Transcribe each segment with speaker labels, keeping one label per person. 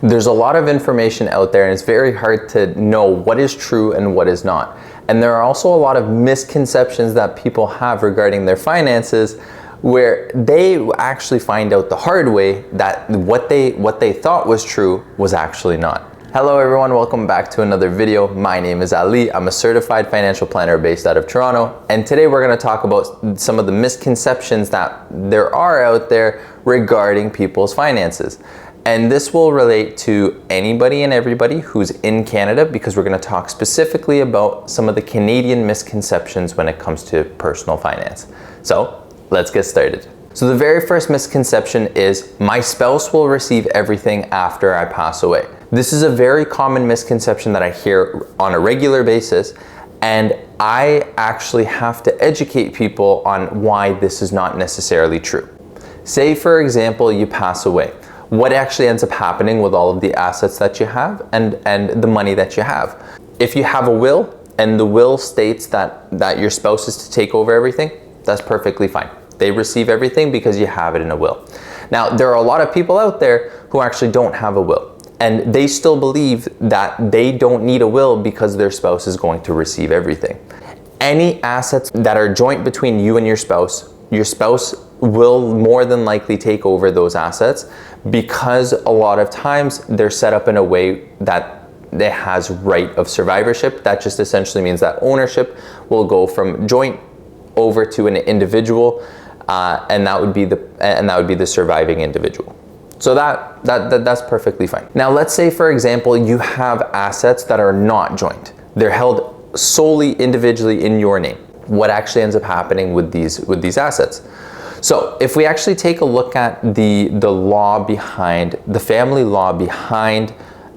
Speaker 1: There's a lot of information out there and it's very hard to know what is true and what is not. And there are also a lot of misconceptions that people have regarding their finances where they actually find out the hard way that what they thought was true was actually not. Hello everyone, welcome back to another video. My name is Ali. I'm a certified financial planner based out of Toronto. And today we're going to talk about some of the misconceptions that there are out there regarding people's finances. And this will relate to anybody and everybody who's in Canada because we're going to talk specifically about some of the Canadian misconceptions when it comes to personal finance. So let's get started. So the very first misconception is my spouse will receive everything after I pass away. This is a very common misconception that I hear on a regular basis, and I actually have to educate people on why this is not necessarily true. Say for example, you pass away. What actually ends up happening with all of the assets that you have and the money that you have? If you have a will and the will states that your spouse is to take over everything, that's perfectly fine. They receive everything because you have it in a will. Now, there are a lot of people out there who actually don't have a will, and they still believe that they don't need a will because their spouse is going to receive everything. Any assets that are joint between you and your spouse will more than likely take over those assets because a lot of times they're set up in a way that it has right of survivorship. That just essentially means that ownership will go from joint over to an individual, and that would be the surviving individual. So that's perfectly fine. Now let's say for example you have assets that are not joint. They're held solely individually in your name. What actually ends up happening with these assets? So if we actually take a look at the law behind, the family law behind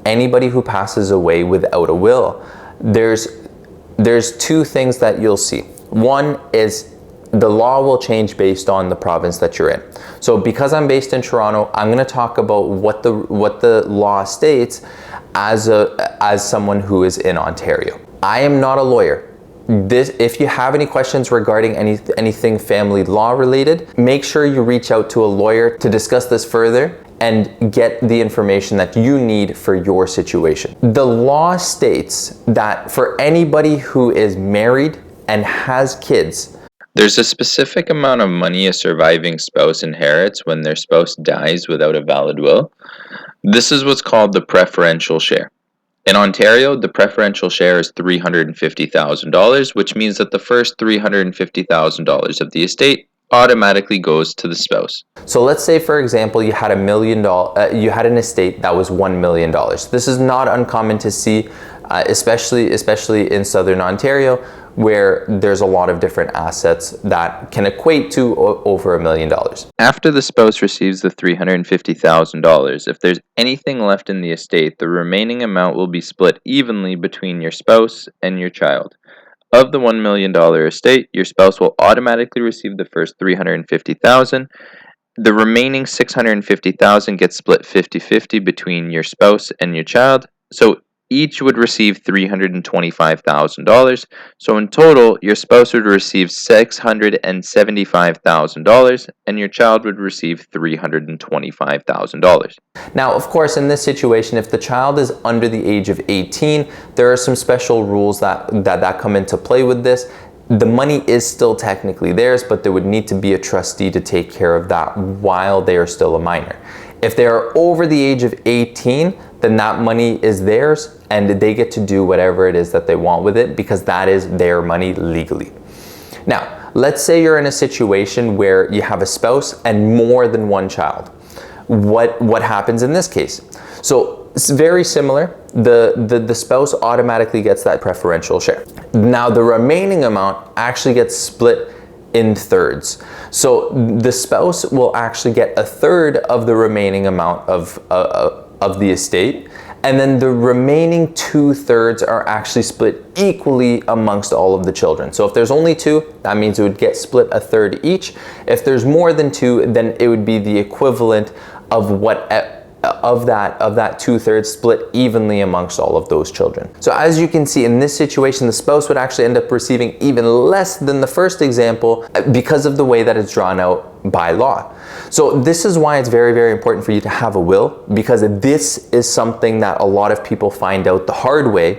Speaker 1: anybody who passes away without a will, there's two things that you'll see. One is the law will change based on the province that you're in. So because I'm based in Toronto, I'm going to talk about what the law states as someone who is in Ontario. I am not a lawyer. If you have any questions regarding anything family law related, make sure you reach out to a lawyer to discuss this further and get the information that you need for your situation. The law states that for anybody who is married and has kids,
Speaker 2: there's a specific amount of money a surviving spouse inherits when their spouse dies without a valid will. This is what's called the preferential share. In Ontario, the preferential share is $350,000, which means that the first $350,000 of the estate automatically goes to the spouse.
Speaker 1: So let's say, for example, you had you had an estate that was $1 million. This is not uncommon to see, especially in Southern Ontario, where there's a lot of different assets that can equate to over $1 million.
Speaker 2: After the spouse receives the $350,000, if there's anything left in the estate, the remaining amount will be split evenly between your spouse and your child. Of the $1 million estate, your spouse will automatically receive the first $350,000. The remaining $650,000 gets split 50-50 between your spouse and your child. So each would receive $325,000. So in total, your spouse would receive $675,000 and your child would receive $325,000.
Speaker 1: Now, of course, in this situation, if the child is under the age of 18, there are some special rules that come into play with this. The money is still technically theirs, but there would need to be a trustee to take care of that while they are still a minor. If they are over the age of 18, then that money is theirs and they get to do whatever it is that they want with it because that is their money legally. Now, let's say you're in a situation where you have a spouse and more than one child. What happens in this case? So it's very similar. The spouse automatically gets that preferential share. Now, the remaining amount actually gets split in thirds. So the spouse will actually get a third of the remaining amount of the estate, and then the remaining 2/3 are actually split equally amongst all of the children. So if there's only two, that means it would get split a third each. If there's more than two, then it would be the equivalent of of that 2/3 split evenly amongst all of those children. So as you can see, in this situation, the spouse would actually end up receiving even less than the first example because of the way that it's drawn out by law. So this is why it's very, very important for you to have a will, because this is something that a lot of people find out the hard way,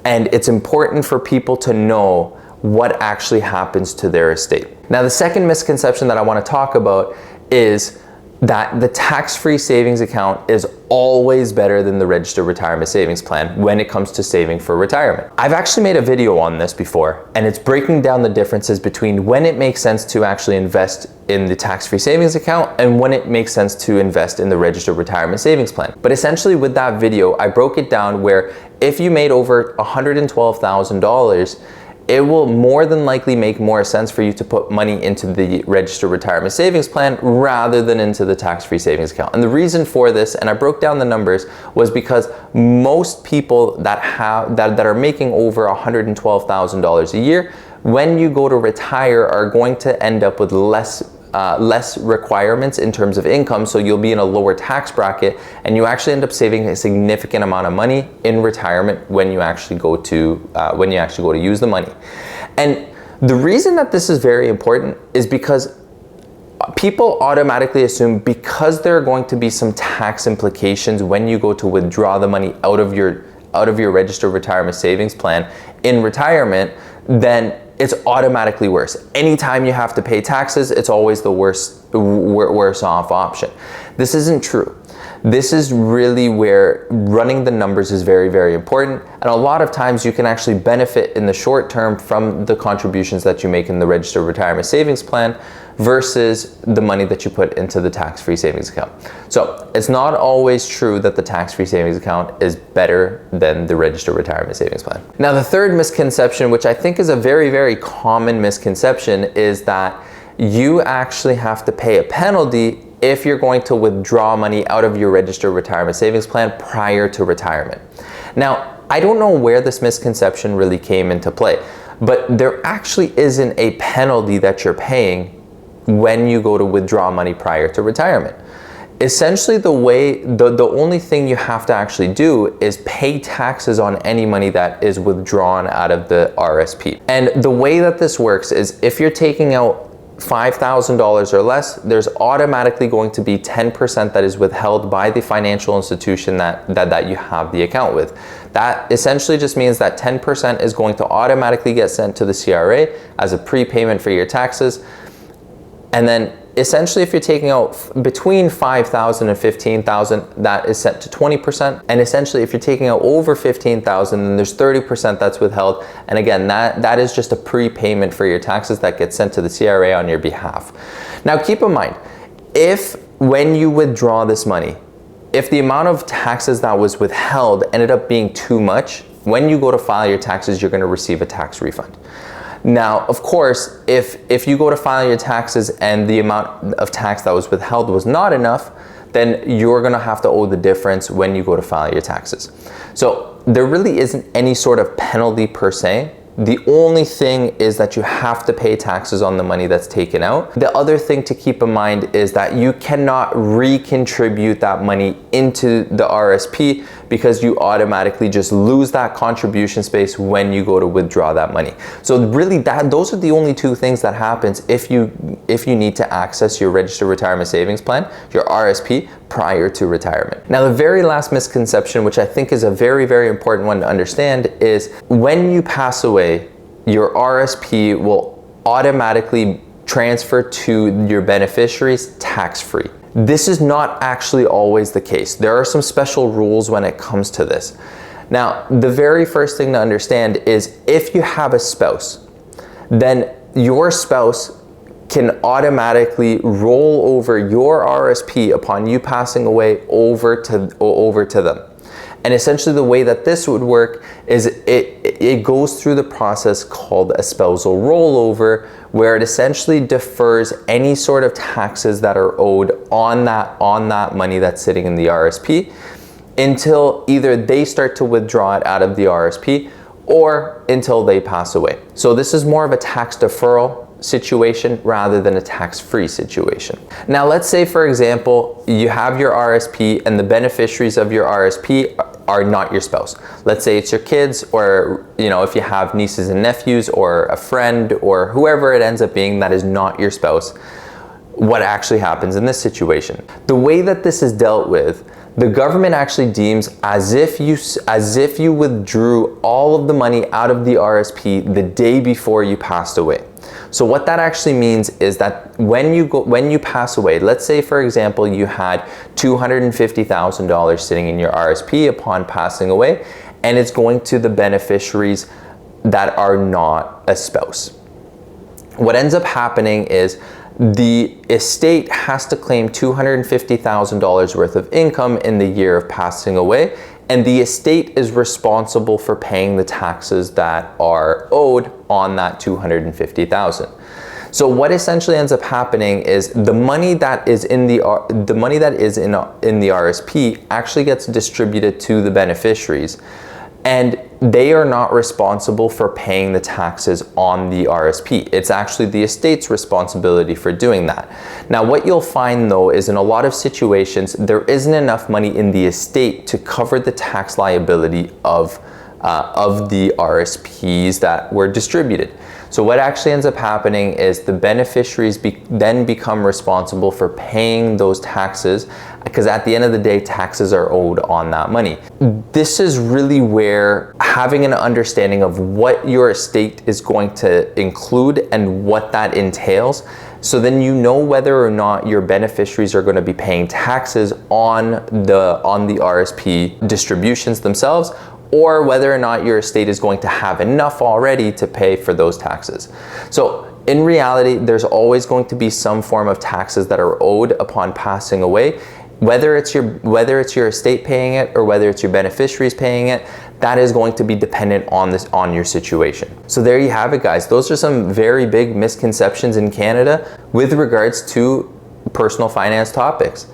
Speaker 1: and it's important for people to know what actually happens to their estate. Now, the second misconception that I want to talk about is that the tax-free savings account is always better than the registered retirement savings plan when it comes to saving for retirement. I've actually made a video on this before, and it's breaking down the differences between when it makes sense to actually invest in the tax-free savings account and when it makes sense to invest in the registered retirement savings plan. But essentially with that video, I broke it down where if you made over $112,000, it will more than likely make more sense for you to put money into the registered retirement savings plan rather than into the tax-free savings account. And the reason for this, and I broke down the numbers, was because most people that are making over $112,000 a year, when you go to retire, are going to end up with less requirements in terms of income, so you'll be in a lower tax bracket, and you actually end up saving a significant amount of money in retirement when you actually go to use the money. And the reason that this is very important is because people automatically assume because there are going to be some tax implications when you go to withdraw the money out of your registered retirement savings plan in retirement, then it's automatically worse. Anytime you have to pay taxes, it's always the worse off option. This isn't true. This is really where running the numbers is very, very important. And a lot of times you can actually benefit in the short term from the contributions that you make in the registered retirement savings plan versus the money that you put into the tax-free savings account. So it's not always true that the tax-free savings account is better than the registered retirement savings plan. Now, the third misconception, which I think is a very, very common misconception, is that you actually have to pay a penalty if you're going to withdraw money out of your registered retirement savings plan prior to retirement. Now, I don't know where this misconception really came into play, but there actually isn't a penalty that you're paying when you go to withdraw money prior to retirement. Essentially, the only thing you have to actually do is pay taxes on any money that is withdrawn out of the RSP. And the way that this works is if you're taking out $5,000 or less, there's automatically going to be 10% that is withheld by the financial institution that you have the account with. That essentially just means that 10% is going to automatically get sent to the CRA as a prepayment for your taxes. And then essentially, if you're taking out between $5,000 and $15,000, that is set to 20%. And essentially, if you're taking out over $15,000, then there's 30% that's withheld. And again, that is just a prepayment for your taxes that gets sent to the CRA on your behalf. Now, keep in mind, if when you withdraw this money, if the amount of taxes that was withheld ended up being too much, when you go to file your taxes, you're going to receive a tax refund. Now, of course, if you go to file your taxes and the amount of tax that was withheld was not enough, then you're gonna have to owe the difference when you go to file your taxes. So there really isn't any sort of penalty per se. The only thing is that you have to pay taxes on the money that's taken out. The other thing to keep in mind is that you cannot recontribute that money into the RSP because you automatically just lose that contribution space when you go to withdraw that money. So really those are the only two things that happens if you need to access your registered retirement savings plan, your RSP, prior to retirement. Now, the very last misconception, which I think is a very, very important one to understand, is when you pass away, your RSP will automatically transfer to your beneficiaries tax-free. This is not actually always the case. There are some special rules when it comes to this. Now, the very first thing to understand is if you have a spouse, then your spouse can automatically roll over your RSP upon you passing away over to them. And essentially the way that this would work is it goes through the process called a spousal rollover, where it essentially defers any sort of taxes that are owed on that money that's sitting in the RSP until either they start to withdraw it out of the RSP or until they pass away. So this is more of a tax deferral situation rather than a tax-free situation. Now, let's say, for example, you have your RSP and the beneficiaries of your RSP are not your spouse. Let's say it's your kids, or if you have nieces and nephews, or a friend, or whoever it ends up being that is not your spouse. What actually happens in this situation? The way that this is dealt with, the government actually deems as if you withdrew all of the money out of the RSP the day before you passed away. So what that actually means is that when you pass away, let's say, for example, you had $250,000 sitting in your RSP upon passing away, and it's going to the beneficiaries that are not a spouse. What ends up happening is the estate has to claim $250,000 worth of income in the year of passing away, and the estate is responsible for paying the taxes that are owed on that $250,000. So what essentially ends up happening is the money that is in the RSP actually gets distributed to the beneficiaries, and they are not responsible for paying the taxes on the RSP. It's actually the estate's responsibility for doing that. Now, what you'll find though is in a lot of situations, there isn't enough money in the estate to cover the tax liability of the RSPs that were distributed. So what actually ends up happening is the beneficiaries then become responsible for paying those taxes, because at the end of the day, taxes are owed on that money. This is really where having an understanding of what your estate is going to include and what that entails, so then you know whether or not your beneficiaries are going to be paying taxes on the RSP distributions themselves, or whether or not your estate is going to have enough already to pay for those taxes. So in reality, there's always going to be some form of taxes that are owed upon passing away. Whether it's your estate paying it or whether it's your beneficiaries paying it, that is going to be dependent on your situation. So there you have it, guys. Those are some very big misconceptions in Canada with regards to personal finance topics.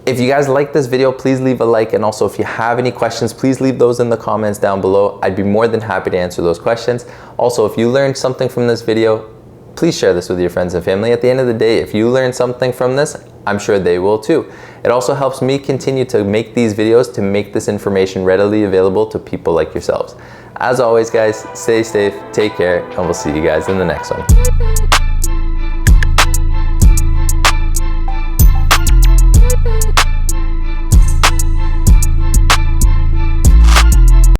Speaker 1: If you guys like this video, please leave a like, and also if you have any questions, please leave those in the comments down below. I'd be more than happy to answer those questions. Also, if you learned something from this video, please share this with your friends and family. At the end of the day, if you learn something from this, I'm sure they will too. It also helps me continue to make these videos, to make this information readily available to people like yourselves. As always, guys, stay safe, take care, and we'll see you guys in the next one.